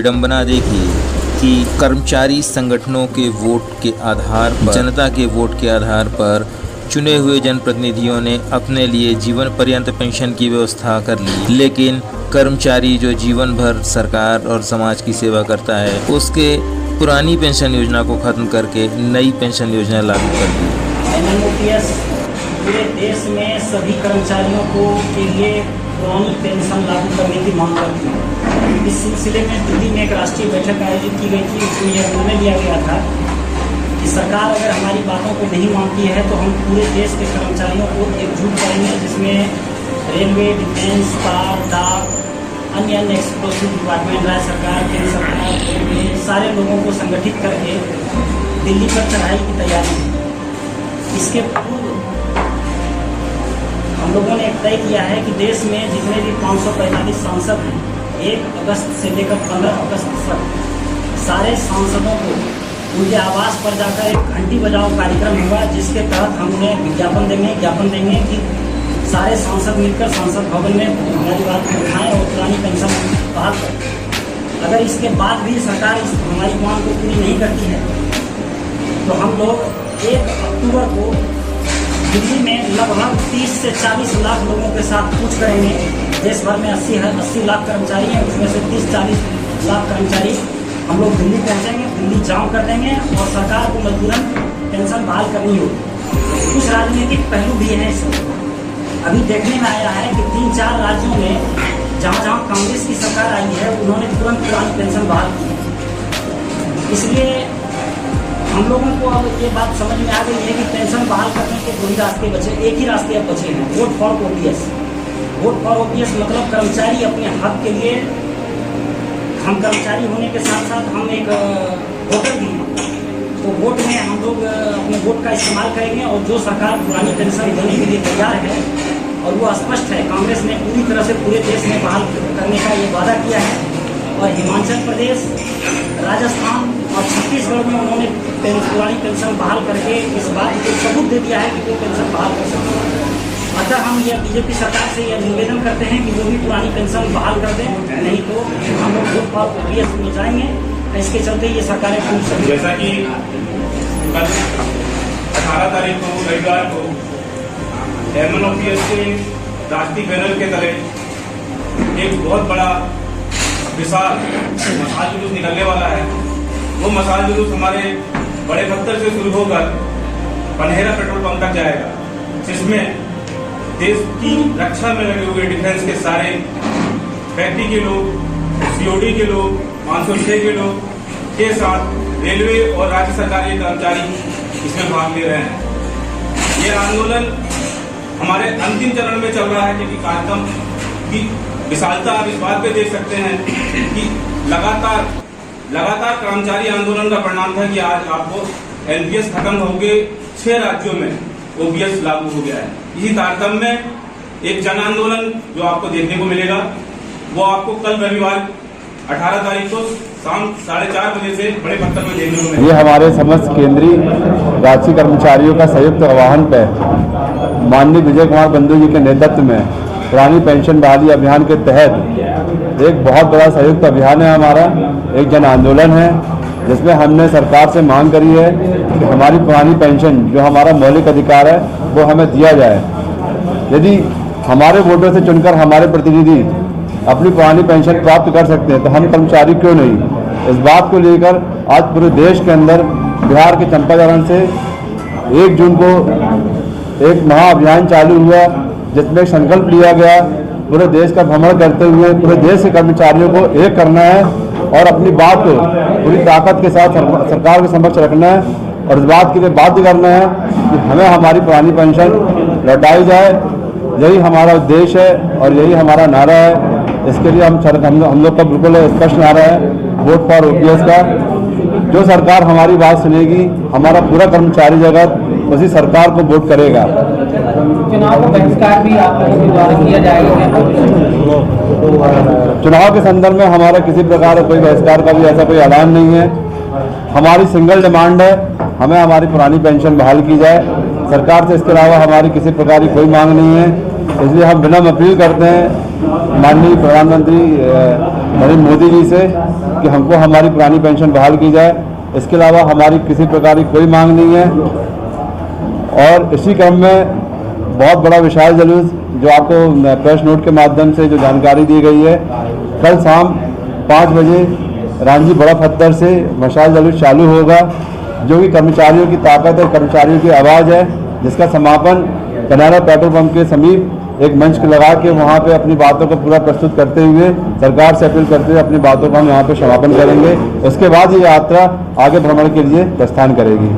विडंबना देखिए कि कर्मचारी संगठनों के वोट के आधार पर, जनता के वोट के आधार पर चुने हुए जनप्रतिनिधियों ने अपने लिए जीवन पर्यंत पेंशन की व्यवस्था कर ली, लेकिन कर्मचारी जो जीवन भर सरकार और समाज की सेवा करता है उसके पुरानी पेंशन योजना को खत्म करके नई पेंशन योजना लागू कर दी। NMOPS पूरे देश में सभी कर्मचारियों को के लिए पुरानी पेंशन लागू करने की मांग करती है। इस सिलसिले में दिल्ली में एक राष्ट्रीय बैठक आयोजित की गई थी। उसमें यह निर्णय लिया गया था कि सरकार अगर हमारी बातों को नहीं मानती है तो हम पूरे देश के कर्मचारियों को एकजुट करेंगे, जिसमें रेलवे, डिफेंस, पावर, डाक, अन्य एक्सप्लोसिव डिपार्टमेंट, राज्य सरकार, केंद्र सरकार, सारे लोगों को संगठित करके दिल्ली पर चढ़ाई की तैयारी है। इसके पूर्व हम लोगों ने तय किया है कि देश में जितने भी 545 सांसद हैं, 1 अगस्त से लेकर 15 अगस्त तक सारे सांसदों को उनके आवास पर जाकर एक घंटी बजाओ कार्यक्रम होगा, जिसके तहत हम उन्हें ज्ञापन देंगे कि सारे सांसद मिलकर संसद भवन में हमारी बात को उठाएं और पुरानी पेंशन बहाल करें। अगर इसके बाद भी सरकार इस हमारी मांग को पूरी नहीं करती है तो हम लोग 1 अक्टूबर को दिल्ली में लगभग 30 से 40 लाख लोगों के साथ कूच करेंगे। देश भर में 80 लाख कर्मचारी हैं, उसमें से 30-40 लाख कर्मचारी हम लोग दिल्ली पहुंचेंगे, दिल्ली जाम कर देंगे और सरकार को मजबूरन पेंशन बहाल करनी होगी। कुछ राजनीतिक पहलू भी हैं इसमें। अभी देखने में आया है कि 3-4 राज्यों में जहाँ कांग्रेस की सरकार आई है उन्होंने तुरंत पुरानी पेंशन बहाल की। इसलिए हम लोगों को अब ये बात समझ में आ गई है कि पेंशन बहाल करने के 2 ही रास्ते बचे, एक ही रास्ते अब बचे हैं, vote for OPS. Vote for OPS मतलब कर्मचारी अपने हक के लिए, हम कर्मचारी होने के साथ साथ हम एक वोटर भी हैं, तो वोट में हम लोग अपने वोट का इस्तेमाल करेंगे और जो सरकार पुरानी पेंशन देने के लिए तैयार है और वो स्पष्ट है, कांग्रेस ने पूरी तरह से पूरे देश में बहाल करने का ये वादा किया है और हिमाचल प्रदेश, राजस्थान और छत्तीसगढ़ में उन्होंने पुरानी पेंशन बहाल करके इस बात को सबूत दे दिया है कि वो पेंशन बहाल कर सकते हैं। अतः हम यह बीजेपी सरकार से यह निवेदन करते हैं कि वो भी पुरानी पेंशन बहाल कर दें, नहीं तो हम लोग वोट फॉर ओपीएस में जाएंगे। इसके चलते ये सरकारें टूट सकती। जैसा कि कल 18 तारीख को रविवार को NMOPS के राष्ट्रीय बैनर के तले एक बहुत बड़ा विशाल मशाल जुलूस निकलने वाला है। वो मशाल जुलूस हमारे बड़े पत्थर से शुरू होकर पनहेरा पेट्रोल पंप तक जाएगा, जिसमें देश की रक्षा में लगे हुए डिफेंस के सारे फैक्ट्री के लोग, COD के लोग, 506 के लोग के साथ रेलवे और राज्य सरकारी कर्मचारी इसमें भाग ले रहे हैं। ये आंदोलन हमारे अंतिम चरण में चल रहा है, क्योंकि कार्यक्रम की विशालता आप इस बात पे देख सकते हैं कि लगातार कर्मचारी आंदोलन का परिणाम था कि आज आपको NPS खत्म हो गए, 6 राज्यों में OPS लागू हो गया है। इसी तारतम्य में एक जन आंदोलन जो आपको देखने को मिलेगा, वो आपको कल रविवार 18 तारीख को शाम 4:30 बजे से बड़े पत्थर में देखने को मिलेगा। ये हमारे समस्त केंद्रीय राज्य कर्मचारियों का संयुक्त आह्वान पे माननीय विजय कुमार बंधु जी के नेतृत्व में पुरानी पेंशन बहाली अभियान के तहत एक बहुत बड़ा संयुक्त अभियान है हमारा, एक जन आंदोलन है, जिसमें हमने सरकार से मांग करी है कि हमारी पुरानी पेंशन जो हमारा मौलिक अधिकार है वो हमें दिया जाए। यदि हमारे वोटों से चुनकर हमारे प्रतिनिधि अपनी पुरानी पेंशन प्राप्त कर सकते हैं तो हम कर्मचारी क्यों नहीं। इस बात को लेकर आज पूरे देश के अंदर बिहार के चंपारण से 1 जून को एक महाअभियान चालू हुआ, जिसमें संकल्प लिया गया पूरे देश का भ्रमण करते हुए पूरे देश के कर्मचारियों को एक करना है और अपनी बात को पूरी ताकत के साथ सरकार के समक्ष रखना है और इस बात के लिए बाध्य करना है कि हमें हमारी पुरानी पेंशन लौटाई जाए। यही हमारा उद्देश्य है और यही हमारा नारा है। इसके लिए हम लोग का बिल्कुल स्पष्ट नारा है वोट फॉर ओपीएस का। जो सरकार हमारी बात सुनेगी, हमारा पूरा कर्मचारी जगत उसी सरकार को वोट करेगा। चुनाव का बहिष्कार भी आप लोगों के द्वारा किया जाएगा? चुनाव के संदर्भ में हमारा किसी प्रकार का कोई बहिष्कार का भी ऐसा कोई ऐलान नहीं है। हमारी सिंगल डिमांड है, हमें हमारी पुरानी पेंशन बहाल की जाए। सरकार से इसके अलावा हमारी किसी प्रकार की कोई मांग नहीं है। इसलिए हम विनम्र अपील करते हैं माननीय प्रधानमंत्री नरेंद्र मोदी जी से कि हमको हमारी पुरानी पेंशन बहाल की जाए। इसके अलावा हमारी किसी प्रकार की कोई मांग नहीं है। और इसी क्रम में बहुत बड़ा विशाल जुलूस जो आपको प्रेस नोट के माध्यम से जो जानकारी दी गई है, कल शाम 5 बजे रांझी बड़ा पत्थर से मशाल जुलूस चालू होगा, जो कि कर्मचारियों की ताकत और कर्मचारियों की आवाज़ है, जिसका समापन कनारा पेट्रोल पंप के समीप एक मंच लगा के वहाँ पे अपनी बातों को पूरा प्रस्तुत करते हुए, सरकार से अपील करते हुए अपनी बातों का हम यहाँ पे समापन करेंगे। उसके बाद ये यात्रा आगे भ्रमण के लिए प्रस्थान करेगी।